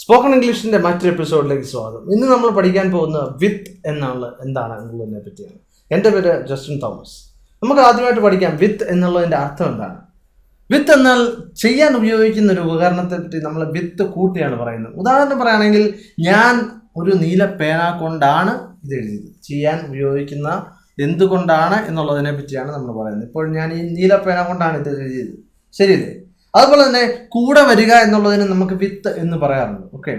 Spoken ഇംഗ്ലീഷിന്റെ മറ്റൊരു എപ്പിസോഡിലേക്ക് സ്വാഗതം. ഇന്ന് നമ്മൾ പഠിക്കാൻ പോകുന്ന വിത്ത് എന്താണ് എന്നുള്ളതിനെ പറ്റിയാണ്. എൻ്റെ പേര് ജസ്റ്റിൻ തോമസ്. നമുക്ക് ആദ്യമായിട്ട് പഠിക്കാം വിത്ത് എന്നുള്ളതിൻ്റെ അർത്ഥം എന്താണ്. വിത്ത് എന്നാൽ ചെയ്യാൻ ഉപയോഗിക്കുന്ന ഒരു ഉപകരണത്തെ പറ്റി നമ്മൾ വിത്ത് കൂട്ടിയാണ് പറയുന്നത്. ഉദാഹരണം പറയുകയാണെങ്കിൽ, ഞാൻ ഒരു നീല പേന കൊണ്ടാണ് ഇത് എഴുതിയത്. ചെയ്യാൻ ഉപയോഗിക്കുന്ന എന്തുകൊണ്ടാണ് എന്നുള്ളതിനെ പറ്റിയാണ് നമ്മൾ പറയുന്നത്. ഇപ്പോൾ ഞാൻ ഈ നീല പേന കൊണ്ടാണ് ഇത് എഴുതിയത്, ശരിയല്ലേ? അതുപോലെ തന്നെ കൂടെ വരിക എന്നുള്ളതിന് നമുക്ക് വിത്ത് എന്ന് പറയാറുണ്ട്. ഓക്കെ,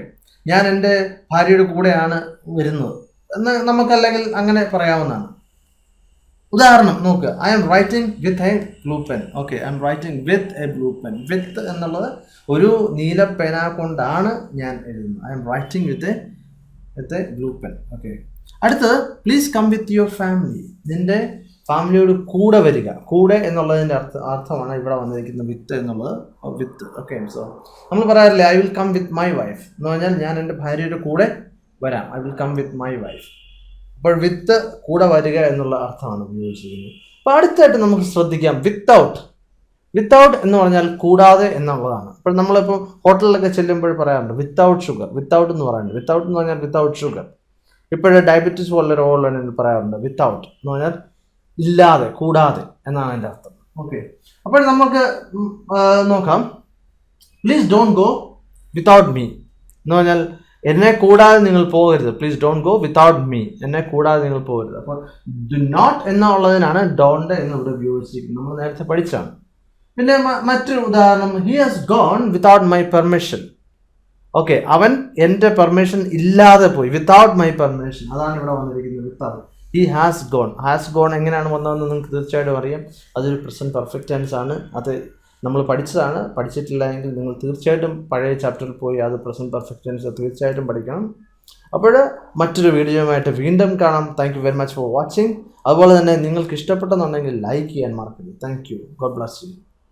ഞാൻ എൻ്റെ ഭാര്യയുടെ കൂടെയാണ് വരുന്നത് എന്ന് നമുക്കല്ലെങ്കിൽ അങ്ങനെ പറയാവുന്നതാണ്. ഉദാഹരണം നോക്കുക, I am writing with a blue pen. Okay, I am writing with a blue pen. With എന്നുള്ളത് ഒരു നീല പേന കൊണ്ടാണ് ഞാൻ എഴുതുന്നത്. I am writing with a blue pen. Okay, അടുത്തത് please come with your family. നിന്റെ ഫാമിലിയോട് കൂടെ വരിക. കൂടെ എന്നുള്ളതിൻ്റെ അർത്ഥമാണ് ഇവിടെ വന്നിരിക്കുന്ന വിത്ത് എന്നുള്ളത്. വിത്ത്. ഓക്കെ, സോ നമ്മൾ പറയാറില്ലേ, I will come with my wife എന്ന് പറഞ്ഞാൽ ഞാൻ എൻ്റെ ഭാര്യയുടെ കൂടെ വരാം. I will come with my wife. അപ്പോൾ വിത്ത് കൂടെ വരിക എന്നുള്ള അർത്ഥമാണ് ഉപയോഗിച്ചിരിക്കുന്നത്. അപ്പോൾ അടുത്തായിട്ട് നമുക്ക് ശ്രദ്ധിക്കാം വിത്തൗട്ട്. വിത്തൗട്ട് എന്ന് പറഞ്ഞാൽ കൂടാതെ എന്നുള്ളതാണ്. ഇപ്പോൾ നമ്മളിപ്പോൾ ഹോട്ടലിലൊക്കെ ചെല്ലുമ്പോൾ പറയാറുണ്ട് വിത്തൗട്ട് ഷുഗർ. വിത്തൗട്ട് എന്ന് പറയുന്നത്, വിത്തൗട്ട് എന്ന് പറഞ്ഞാൽ വിത്തൗട്ട് ഷുഗർ. ഇപ്പോഴേ ഡയബറ്റീസ് പോലുള്ള രോഗമുള്ളതിന് പറയാറുണ്ട് വിത്തൗട്ട് എന്ന് പറഞ്ഞാൽ ഇല്ലാതെ, കൂടാതെ എന്നാണ് എൻ്റെ അർത്ഥം. ഓക്കെ, അപ്പോൾ നമുക്ക് നോക്കാം. Please don't go without me എന്ന് പറഞ്ഞാൽ എന്നെ കൂടാതെ നിങ്ങൾ പോകരുത്. Please don't go without me, എന്നെ കൂടാതെ നിങ്ങൾ പോകരുത്. അപ്പോൾ ഡു നോട്ട് എന്നുള്ളതിനാണ് ഡോണ്ട് എന്നിവിടെ ഉപയോഗിച്ചിരിക്കുന്നത്. നമ്മൾ നേരത്തെ പഠിച്ചാണ്. പിന്നെ മറ്റൊരു ഉദാഹരണം, he has gone without my permission. Okay, അവൻ എൻ്റെ പെർമിഷൻ ഇല്ലാതെ പോയി. വിത്തൗട്ട് മൈ പെർമിഷൻ, അതാണ് ഇവിടെ വന്നിരിക്കുന്നത് without. He has gone. Has gone എങ്ങനെയാണ് വന്നതെന്ന് നിങ്ങൾക്ക് തീർച്ചയായിട്ടും അറിയാം. അതൊരു പ്രസൻറ്റ് പെർഫെക്റ്റ് ടെൻസ് ആണ്. അത് നമ്മൾ പഠിച്ചതാണ്. പഠിച്ചിട്ടില്ല എങ്കിൽ നിങ്ങൾ തീർച്ചയായിട്ടും പഴയ ചാപ്റ്ററിൽ പോയി അത് പ്രസൻറ്റ് പെർഫെക്റ്റ് ടെൻസ് തീർച്ചയായിട്ടും പഠിക്കണം. അപ്പോൾ മറ്റൊരു വീഡിയോയുമായിട്ട് വീണ്ടും കാണാം. Thank you very much for watching. അതുപോലെ തന്നെ നിങ്ങൾക്ക് ഇഷ്ടപ്പെട്ടെന്നുണ്ടെങ്കിൽ ലൈക്ക് ചെയ്യാൻ മറക്കരുത്. Thank you. God bless you.